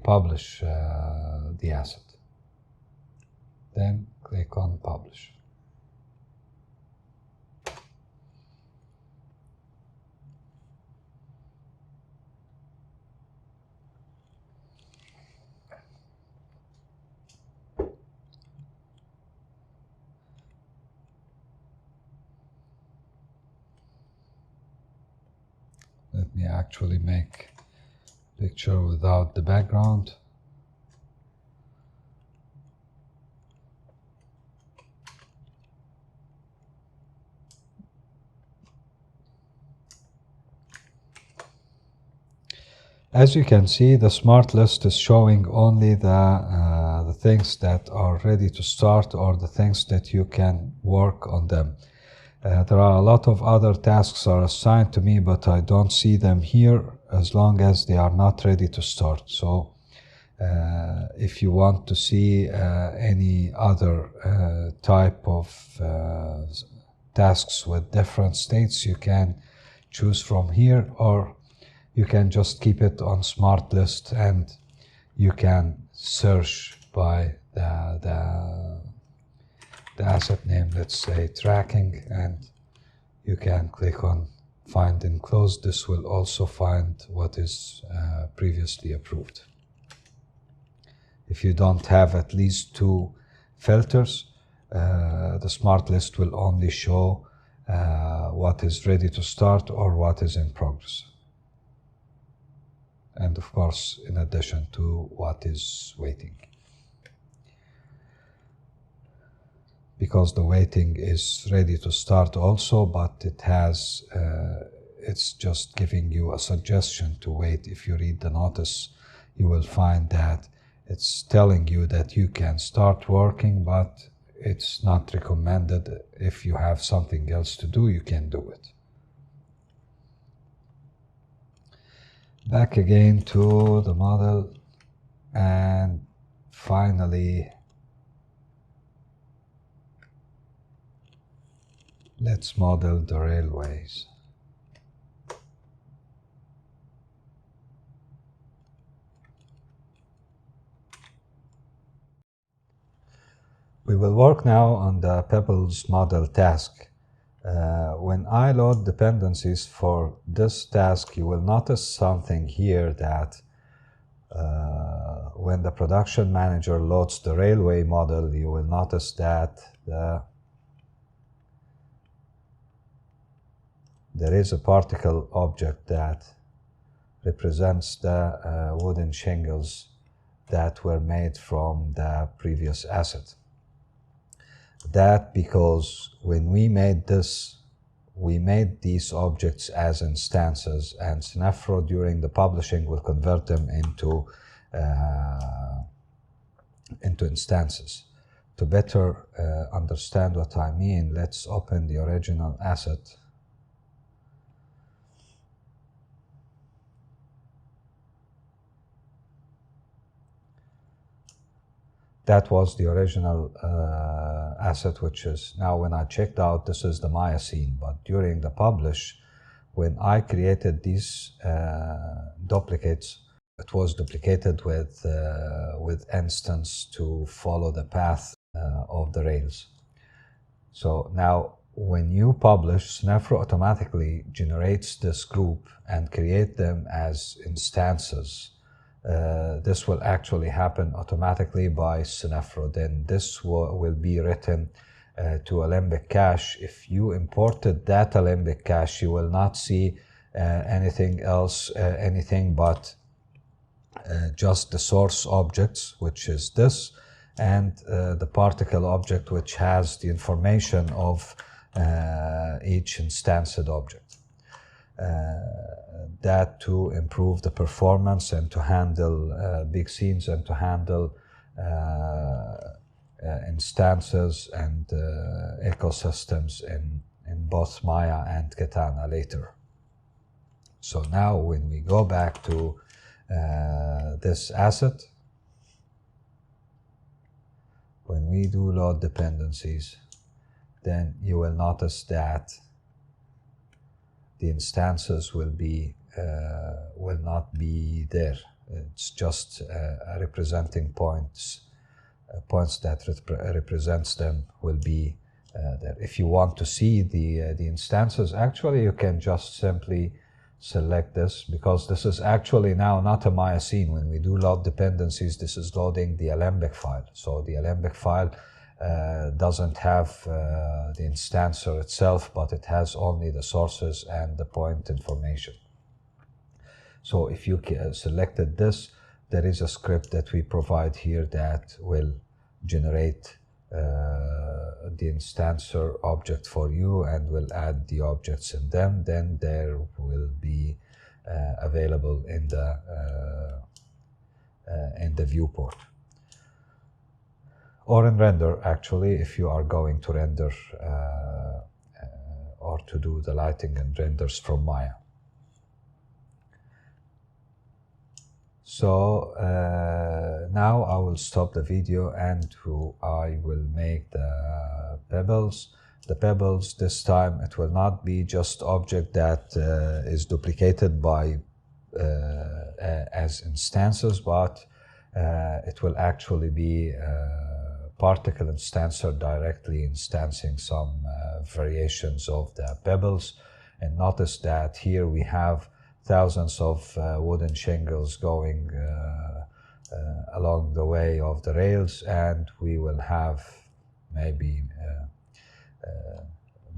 publish the asset. Then click on Publish. Let me actually make a picture without the background. As you can see, the smart list is showing only the things that are ready to start or the things that you can work on them. There are a lot of other tasks are assigned to me, but I don't see them here as long as they are not ready to start. So if you want to see any other type of tasks with different states, you can choose from here, or you can just keep it on smart list and you can search by the asset name, let's say tracking, and you can click on find and close. This will also find what is previously approved. If you don't have at least two filters, the smart list will only show what is ready to start or what is in progress. And of course, in addition to what is waiting. Because the waiting is ready to start also, but it has, it's just giving you a suggestion to wait. If you read the notice, you will find that it's telling you that you can start working, but it's not recommended. If you have something else to do, you can do it. Back again to the model, and finally let's model the railways. We will work now on the Pebbles model task. When I load dependencies for this task, you will notice something here that when the production manager loads the railway model, you will notice that there is a particle object that represents the wooden shingles that were made from the previous asset. That because when we made this, we made these objects as instances, and Seneferu during the publishing will convert them into instances. To better understand what I mean, let's open the original asset. That was the original asset, which is now when I checked out, this is the Maya scene. But during the publish, when I created these duplicates, it was duplicated with instance to follow the path of the rails. So now when you publish, Seneferu automatically generates this group and create them as instances. This will actually happen automatically by Seneferu. Then this will be written to Alembic cache. If you imported that Alembic cache, you will not see anything else, anything but just the source objects, which is this, and the particle object, which has the information of each instanced object. That to improve the performance and to handle big scenes and to handle instances and ecosystems in both Maya and Katana later. So now when we go back to this asset, when we do load dependencies, then you will notice that the instances will not be there. It's just representing points that represents them will be there. If you want to see the instances, actually you can just simply select this, because this is actually now not a Maya scene. When we do load dependencies, this is loading the Alembic file. So the Alembic file doesn't have the instancer itself, but it has only the sources and the point information. So if you selected this, there is a script that we provide here that will generate the instancer object for you and will add the objects in them. Then there will be available in the viewport. Or in render, actually, if you are going to render or to do the lighting and renders from Maya. So now I will stop the video and I will make the pebbles. The pebbles, this time, it will not be just object that is duplicated by as instances, but it will actually be particle instancer directly instancing some variations of the pebbles. And notice that here we have thousands of wooden shingles going along the way of the rails, and we will have maybe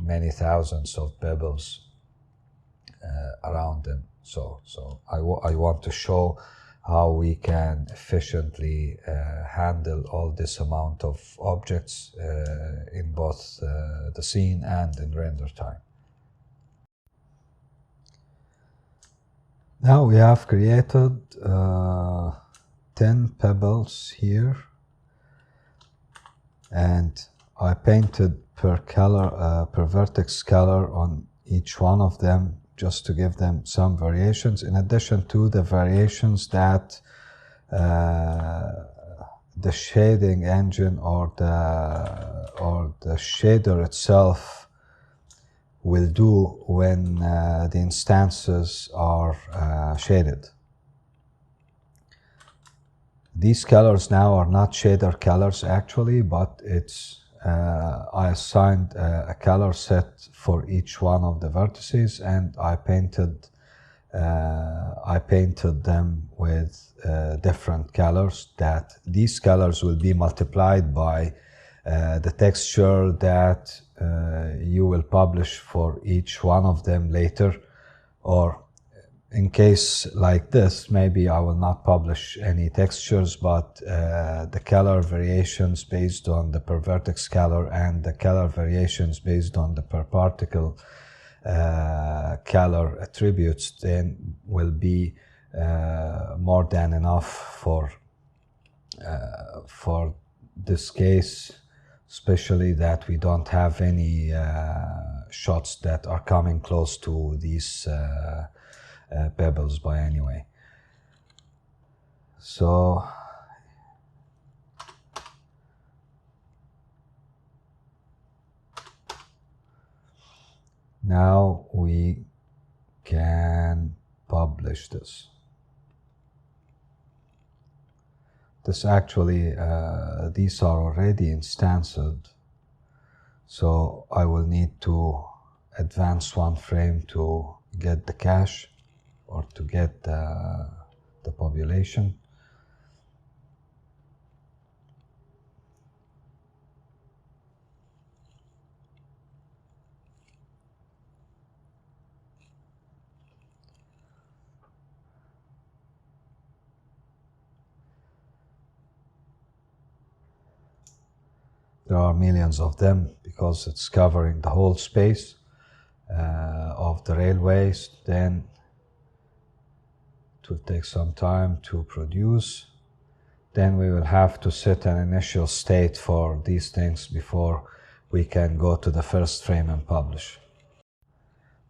many thousands of pebbles around them. So I want to show how we can efficiently handle all this amount of objects in both the scene and in render time. Now we have created 10 pebbles here, and I painted per color, per vertex color on each one of them, just to give them some variations, in addition to the variations that the shading engine or the shader itself will do when the instances are shaded. These colors now are not shader colors actually, but it's I assigned a color set for each one of the vertices, and I painted them with different colors. That these colors will be multiplied by the texture that you will publish for each one of them later. Or in case like this, maybe I will not publish any textures, but the color variations based on the per vertex color and the color variations based on the per particle color attributes then will be more than enough for this case, especially that we don't have any shots that are coming close to these pebbles by any way. So now we can publish this. This actually, these are already instanced, so I will need to advance one frame to get the cache or to get the population. There are millions of them because it's covering the whole space of the railways. Then it will take some time to produce. Then we will have to set an initial state for these things before we can go to the first frame and publish.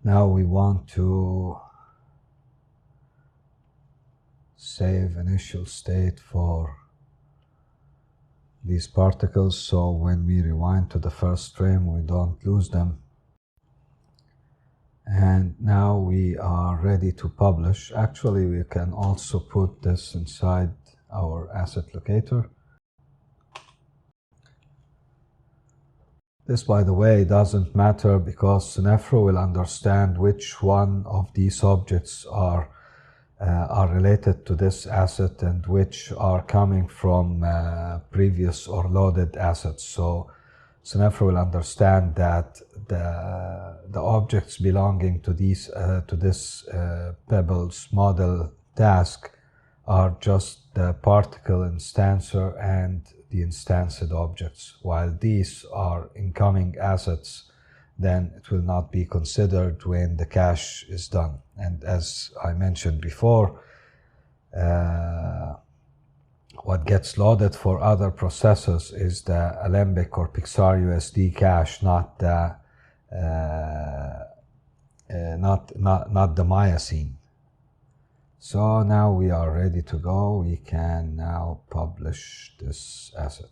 Now we want to save initial state for these particles, so when we rewind to the first frame we don't lose them. And now we are ready to publish. Actually, we can also put this inside our asset locator. This, by the way, doesn't matter because Seneferu will understand which one of these objects are related to this asset and which are coming from previous or loaded assets. So Seneferu will understand that the objects belonging to these to this Pebbles model task are just the particle instancer and the instanced objects, while these are incoming assets. Then it will not be considered when the cache is done. And as I mentioned before, what gets loaded for other processes is the Alembic or Pixar USD cache, not the not the Miocene. So now we are ready to go. We can now publish this asset.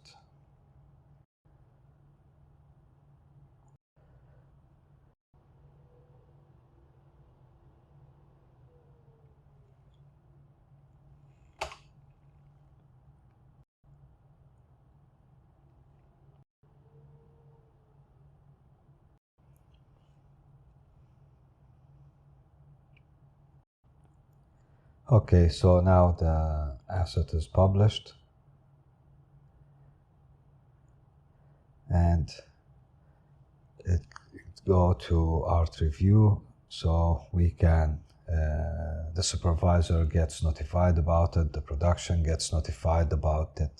Okay, so now the asset is published, and it go to art review, so we can the supervisor gets notified about it, the production gets notified about it,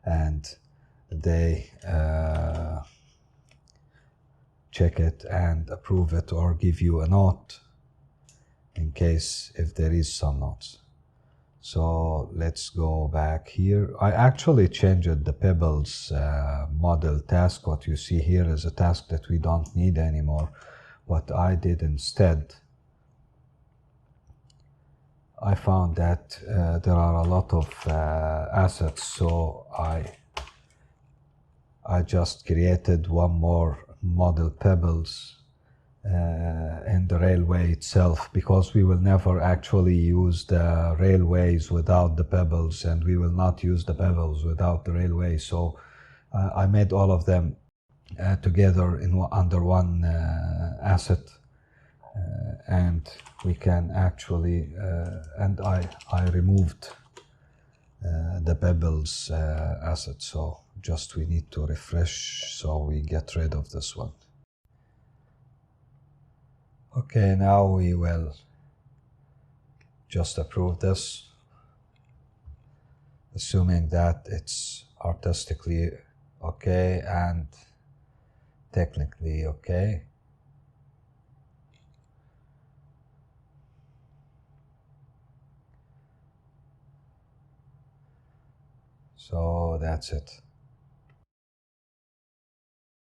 and they check it and approve it or give you a note in case if there is some notes. So let's go back here. I actually changed the Pebbles model task. What you see here is a task that we don't need anymore. What I did instead, I found that there are a lot of assets, so I just created one more model Pebbles in the railway itself, because we will never actually use the railways without the Pebbles, and we will not use the Pebbles without the railway. So I made all of them together under one asset, and we can actually and I removed the pebbles asset, so just we need to refresh so we get rid of this one. Okay, now we will just approve this, assuming that it's artistically okay and technically okay. So that's it.